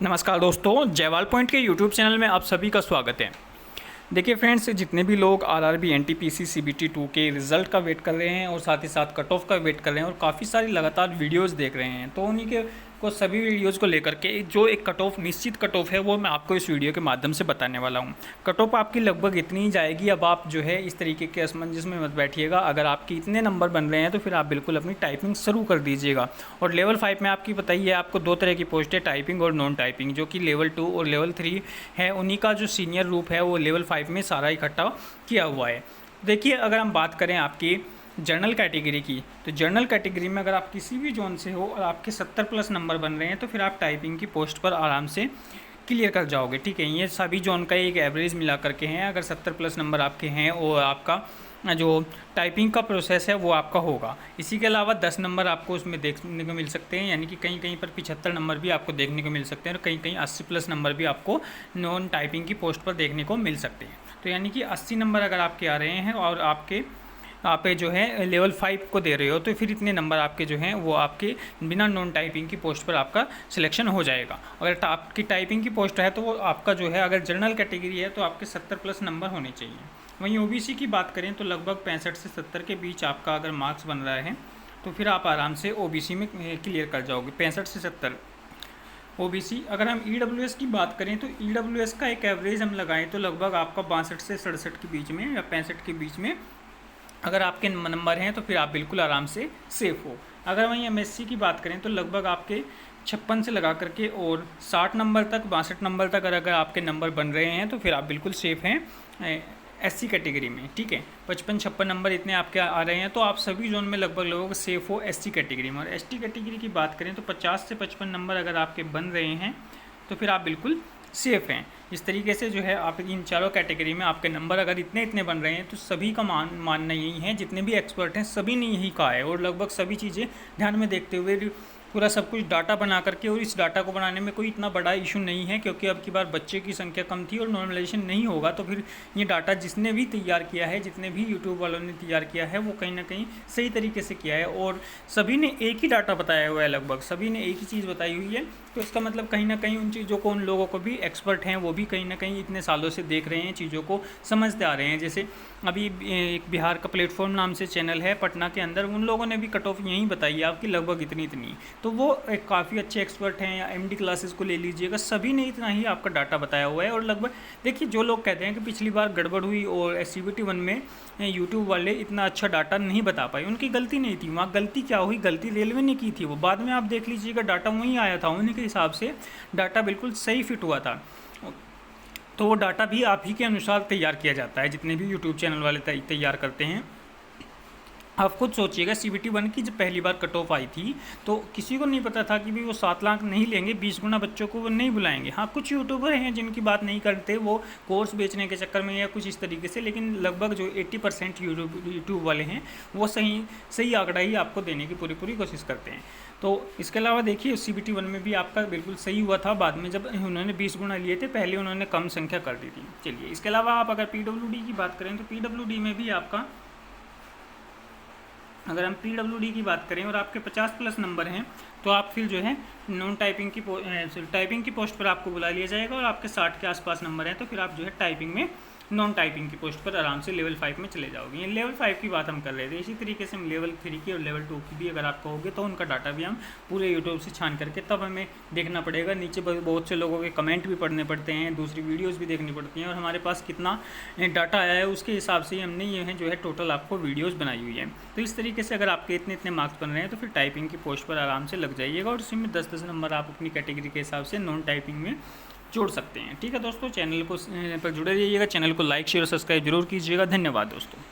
नमस्कार दोस्तों, जयवाल पॉइंट के यूट्यूब चैनल में आप सभी का स्वागत है। देखिए फ्रेंड्स, जितने भी लोग आरआरबी एनटीपीसी सीबीटी 2 के रिज़ल्ट का वेट कर रहे हैं और साथ ही साथ कट ऑफ का वेट कर रहे हैं और काफ़ी सारी लगातार वीडियोस देख रहे हैं, तो उन्हीं के को सभी वीडियोस को लेकर के जो एक कट ऑफ निश्चित कट ऑफ है वो मैं आपको इस वीडियो के माध्यम से बताने वाला हूँ। कट ऑफ आपकी लगभग इतनी ही जाएगी। अब आप जो है इस तरीके के असमंजस में मत बैठिएगा। अगर आपके इतने नंबर बन रहे हैं तो फिर आप बिल्कुल अपनी टाइपिंग शुरू कर दीजिएगा। और लेवल 5 में आपकी बताइए, आपको दो तरह की पोस्ट है, टाइपिंग और नॉन टाइपिंग, जो कि लेवल 2 और लेवल 3 है। उन्हीं का जो सीनियर रूप है वो लेवल 5 में सारा इकट्ठा किया हुआ है। देखिए, अगर हम बात करें आपकी जनरल कैटेगरी की, तो जनरल कैटेगरी में अगर आप किसी भी जोन से हो और आपके 70 प्लस नंबर बन रहे हैं तो फिर आप टाइपिंग की पोस्ट पर आराम से क्लियर कर जाओगे। ठीक है, ये सभी जोन का एक एवरेज मिला करके हैं। अगर 70 प्लस नंबर आपके हैं और आपका जो टाइपिंग का प्रोसेस है वो आपका होगा। इसी के अलावा 10 नंबर आपको उसमें देखने को मिल सकते हैं, यानी कि कहीं कहीं पर 75 नंबर भी आपको देखने को मिल सकते हैं और कहीं कहीं 80 प्लस नंबर भी आपको नॉन टाइपिंग की पोस्ट पर देखने को मिल सकते हैं। तो यानी कि 80 नंबर अगर आपके आ रहे हैं और आप जो है लेवल 5 को दे रहे हो, तो फिर इतने नंबर आपके जो हैं वो आपके बिना नॉन टाइपिंग की पोस्ट पर आपका सिलेक्शन हो जाएगा। अगर आपकी टाइपिंग की पोस्ट है तो वो आपका जो है, अगर जनरल कैटेगरी है तो आपके 70 प्लस नंबर होने चाहिए। वहीं ओबीसी की बात करें तो लगभग 65 से 70 के बीच आपका अगर मार्क्स बन रहा है तो फिर आप आराम से ओबीसी में क्लियर कर जाओगे। 65 से 70 ओबीसी। अगर हम ईडब्ल्यूएस की बात करें तो ईडब्ल्यूएस का एक एवरेज हम लगाएं तो लगभग आपका 62 से 67 के बीच में या 65 के बीच में अगर आपके नंबर हैं तो फिर आप बिल्कुल आराम से सेफ़ हो। अगर वहीं एमएससी की बात करें तो लगभग आपके 56 से लगा करके और 60 नंबर तक, 62 नंबर तक अगर आपके नंबर बन रहे हैं तो फिर आप बिल्कुल सेफ़ हैं एससी कैटेगरी में। ठीक है, 55-56 नंबर इतने आपके आ रहे हैं तो आप सभी जोन में लगभग लोग सेफ़ हो एससी कैटेगरी में। और एसटी कैटेगरी की बात करें तो 50 से 55 नंबर अगर आपके बन रहे हैं तो फिर आप बिल्कुल सेफ़ हैं। इस तरीके से जो है आप इन चारों कैटेगरी में आपके नंबर अगर इतने इतने बन रहे हैं तो सभी का मानना यही है, जितने भी एक्सपर्ट हैं सभी ने यही कहा है। और लगभग सभी चीज़ें ध्यान में देखते हुए पूरा सब कुछ डाटा बना करके, और इस डाटा को बनाने में कोई इतना बड़ा इशू नहीं है क्योंकि अब की बार बच्चे की संख्या कम थी और नॉर्मलाइजेशन नहीं होगा, तो फिर ये डाटा जिसने भी तैयार किया है, जितने भी यूट्यूब वालों ने तैयार किया है, वो कहीं ना कहीं सही तरीके से किया है और सभी ने एक ही डाटा बताया हुआ है। लगभग सभी ने एक ही चीज़ बताई हुई है। तो इसका मतलब कहीं ना कहीं उन चीज़ों को, उन लोगों को भी एक्सपर्ट हैं, वो भी कहीं ना कहीं इतने सालों से देख रहे हैं, चीज़ों को समझते आ रहे हैं। जैसे अभी एक बिहार का प्लेटफॉर्म नाम से चैनल है पटना के अंदर, उन लोगों ने भी कट ऑफ यहीं बताई है आपकी लगभग इतनी इतनी। तो वो एक काफ़ी अच्छे एक्सपर्ट हैं। या एमडी क्लासेस को ले लीजिएगा, सभी ने इतना ही आपका डाटा बताया हुआ है। और लगभग देखिए, जो लोग कहते हैं कि पिछली बार गड़बड़ हुई और सीबीटी 1 में यूट्यूब वाले इतना अच्छा डाटा नहीं बता पाए, उनकी गलती नहीं थी। वहाँ गलती क्या हुई, गलती रेलवे ने की थी। वो बाद में आप देख लीजिएगा, डाटा वहीं आया था, उन्हीं के हिसाब से डाटा बिल्कुल सही फिट हुआ था। तो वो डाटा भी आप ही के अनुसार तैयार किया जाता है, जितने भी यूट्यूब चैनल वाले तैयार करते हैं। आप खुद सोचिएगा, सीबीटी 1 की जब पहली बार कट ऑफ आई थी तो किसी को नहीं पता था कि भी वो 7 लाख नहीं लेंगे, 20 गुना बच्चों को वो नहीं बुलाएंगे। हाँ, कुछ यूट्यूबर हैं जिनकी बात नहीं करते, वो कोर्स बेचने के चक्कर में या कुछ इस तरीके से, लेकिन लगभग जो 80% यूट्यूब वाले हैं वो सही आंकड़ा ही आपको देने की पूरी कोशिश करते हैं। तो इसके अलावा देखिए, सीबीटी 1 में भी आपका बिल्कुल सही हुआ था। बाद में जब उन्होंने 20 गुना लिए थे, पहले उन्होंने कम संख्या कर दी थी। चलिए, इसके अलावा आप अगर पीडब्ल्यूडी की बात करें तो पीडब्ल्यूडी में भी आपका, अगर हम पीडब्ल्यूडी की बात करें और आपके 50 प्लस नंबर हैं तो आप फिर जो है नॉन टाइपिंग की पोस्ट पर आपको बुला लिया जाएगा। और आपके 60 के आसपास नंबर हैं तो फिर आप जो है टाइपिंग में, नॉन टाइपिंग की पोस्ट पर आराम से लेवल 5 में चले जाओगे। ये लेवल 5 की बात हम कर रहे थे। इसी तरीके से हम लेवल 3 की और लेवल 2 की भी अगर आप कहोगे तो उनका डाटा भी हम पूरे यूट्यूब से छान करके तब हमें देखना पड़ेगा। नीचे बहुत से लोगों के कमेंट भी पढ़ने पड़ते हैं, दूसरी वीडियोज़ भी देखनी पड़ती हैं, और हमारे पास कितना डाटा आया है उसके हिसाब से ही हमने ये है जो है टोटल आपको वीडियोज़ बनाई हुई है। तो इस तरीके से अगर आपके इतने इतने मार्क्स बन रहे हैं तो फिर टाइपिंग की पोस्ट पर आराम से लग जाइएगा, और उसमें 10-10 नंबर आप अपनी कैटेगरी के हिसाब से नॉन टाइपिंग में जोड़ सकते हैं। ठीक है दोस्तों, चैनल को पर जुड़े रहिएगा, चैनल को लाइक शेयर और सब्सक्राइब जरूर कीजिएगा। धन्यवाद दोस्तों।